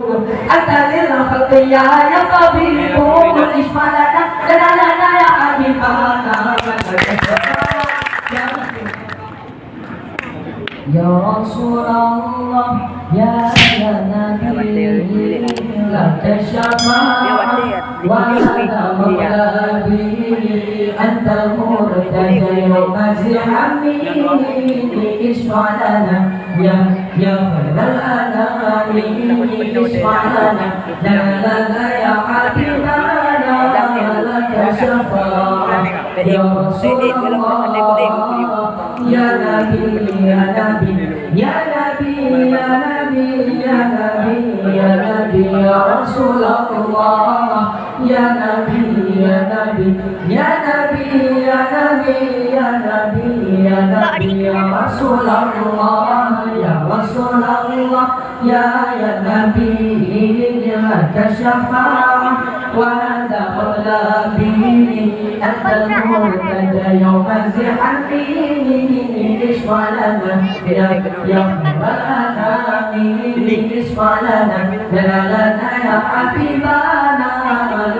أنت للخلق يا طبيب اشفع لنا لنا يا حبيبنا يا رسول الله يا نبي لك الشفاعة وهذا مطلبي أنت المرتجى يوم زحامي اشفع لنا يا خير الأنام اشفع لنا يا حبيبنا لك شفاعة يا رسول الله يا نبي يا نبي يا نبي يا نبي يا نبي يا نبي يا رسول الله يا نبي يا نبي يا نبي يا نبي يا نبي يا نبي يا رسول الله يا رسول الله يا نبي لك الشفاعة وهذا مطلبي أنت المرتجى يوم زحامي اشفع لنا يا خير الأنام اشفع لنا يا حبيبنا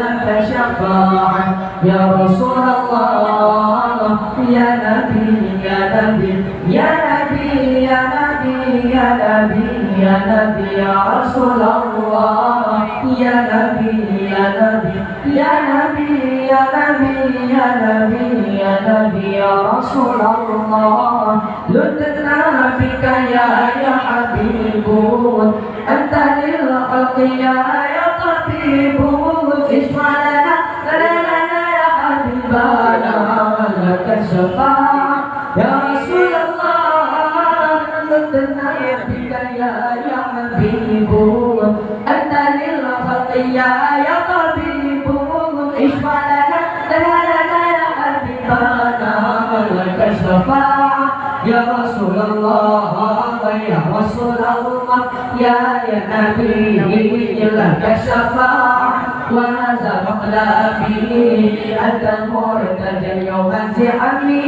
لك شفاعة يا رسول الله يا نبي يا نبي يا نبي يا نبي يا نبي يا نبي يا رسول الله يا نبي يا نبي يا نبي يا نبي يا نبي يا نبي يا رسول الله لذنا بك يا حبيب أنت للخلق يا طبيب اشفع لنا يا حبيبنا لك الشفاعة يا رسول الله لذنا بك يا حبيب أنت للخلق يا طبيب اشفع لنا يا حبيبنا لك الشفاعة يا رسول الله يا رسول الله يا نبي لك الشفاعة وهذا مطلبي أنت المرتجى يوم زحامي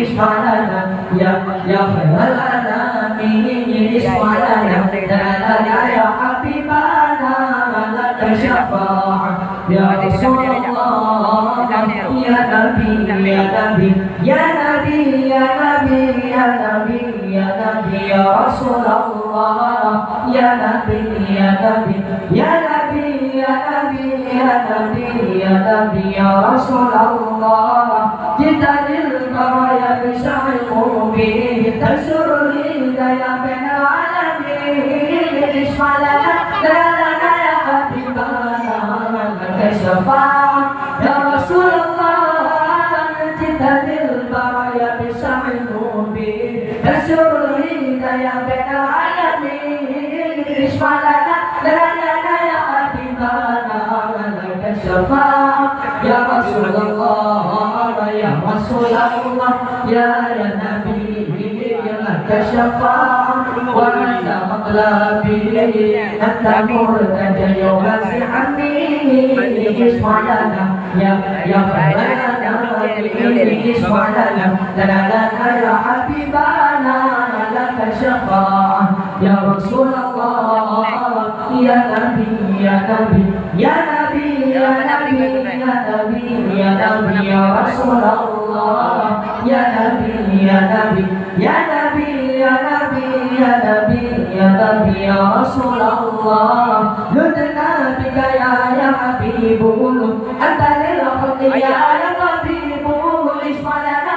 اشفع لنا يا خير الأنام اشفع لنا يا حبيبنا لك الشفاعة يا رسول الله يا نبي يا نبي يا نبي يا نبي يا نبي يا نبي يا رسول الله يا نبي يا نبي يا نبي يا نبي يا نبي يا نبي يا رسول الله جئت للبرايا بشعر مبين تنشر الهدايا بين العالمين اشفع لنا يا حبيبنا لك الشفاعة يا رسول الله جئت للبرايا بشعر مبين تنشر الهدايا بين العالمين اشفع لنا يا حبيبنا لك الشفاعة يا رسول الله يا رسول الله يا نبي لك الشفاعة وأنت مطلبي أنت مرتجى يوم زحامي اشفع لنا يا خير اشفع لنا يا حبيبنا لك الشفاعة يا رسول الله يا نبي يا نبي يا نبي يا نبي يا نبي يا نبي يا رسول الله يا نبي يا نبي يا نبي يا نبي يا نبي يا نبي يا رسول الله لذنا بك يا حبيب أنت للخلق يا طبيب اشفع لنا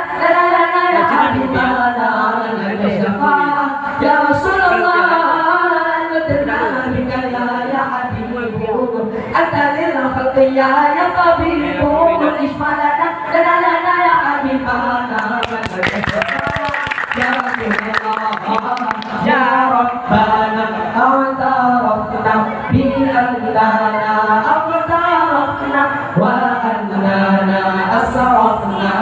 يا حبيبنا لك الشفاعة يا رسول الله لذنا بك يا حبيب أنت للخلق يا طبيب اشفع لنا يا حبيبنا لك الشفاعة يا رسول الله يا ربنا اعترفنا بأننا اقترفنا وأننا أسرفنا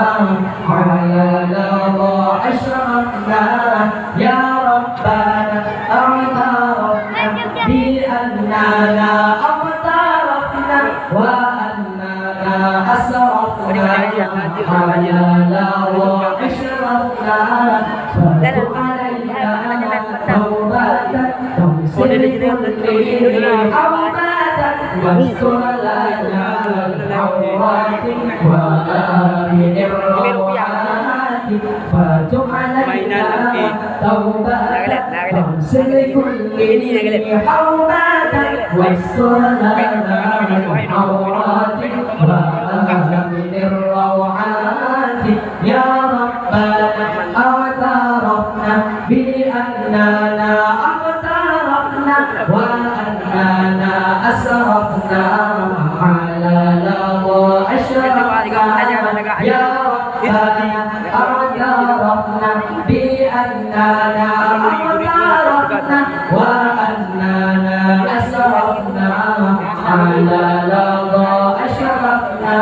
على لظى أشرفنا يا ربنا اعترفنا بأننا اقترفنا وأننا أسرفنا على لظى أشرفنا فتب علينا توبة كل حومات واستر لنا العورات وآمن الروعات فتب علينا توبة واغسل كل حومات واستر لنا العورات وآمن الروعات يا ربنا اعترفنا بأننا اقترفنا وأننا أسرفنا على لظى أشرفنا يا ربنا اعترفنا بأننا اقترفنا وأننا أسرفنا على لظى أشرفنا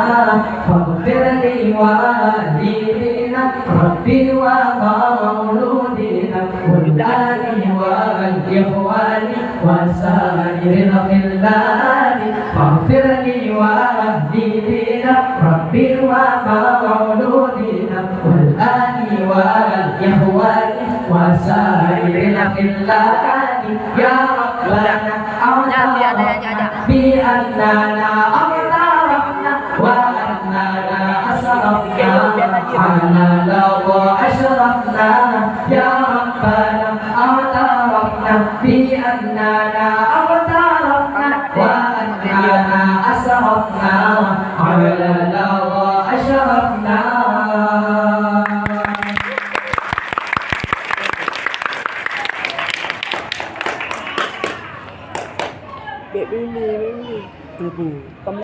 فاغفر لي والدينا ربي ومولودنا والآل والإخوان وسائر الخلان فاغفر لي والدينا ربي ومولودنا والآل والإخوان وسائر الخلان يا ربنا أعترفنا بأننا أقترفنا وأننا أسرفنا على لظى